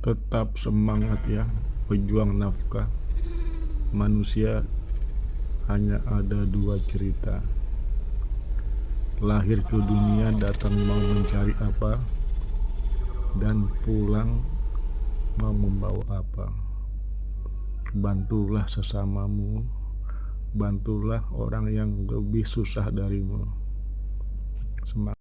Tetap semangat ya, pejuang nafkah. Manusia hanya ada dua cerita. Lahir ke dunia datang mau mencari apa, dan pulang mau membawa apa. Bantulah sesamamu, bantulah orang yang lebih susah darimu. Semangat.